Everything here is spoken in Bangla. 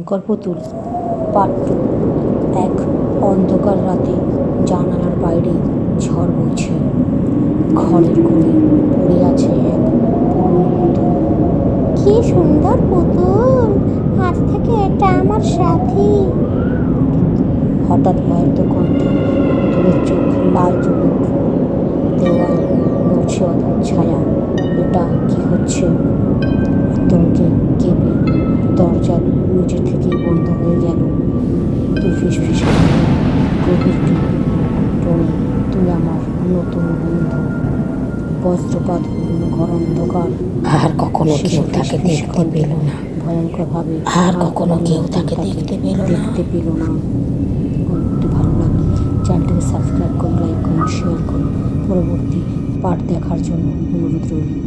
ভয়ঙ্কর পুতুল পার্ট 2। এক অন্ধকার রাতে জানালার বাইরে ঝড় বইছে। ঘরের কোণে পড়ে আছে এক পুরনো পুতুল। কি সুন্দর পুতুল, আজ থেকে এটা আমার সাথী। হঠাৎ ভয়ার্ত কণ্ঠে পুতুলের চোখ লাল জ্বলে উঠল। দেওয়াল নড়ছে অদ্ভুত ছায়া। এটা কি হচ্ছে? আতঙ্কে কেঁপে দরজা নিজে থেকেই বন্ধ হয়ে গেল। পুতুল ফিসফিস করল গভীর টোনে, তুই আমার নতুন বন্ধু। বজ্রপাত হইল, ঘর অন্ধকার। আর কখনো কেউ তাকে দেখতে পেল না। ভয়ঙ্কর ভাবে আর কখনো কেউ তাকে দেখতে পেল না। গল্পটি ভালো লাগলে চ্যানেলটিকে সাবস্ক্রাইব করুন, লাইক করুন, শেয়ার করুন। পরবর্তী পার্ট দেখার জন্য অনুরোধ রইল।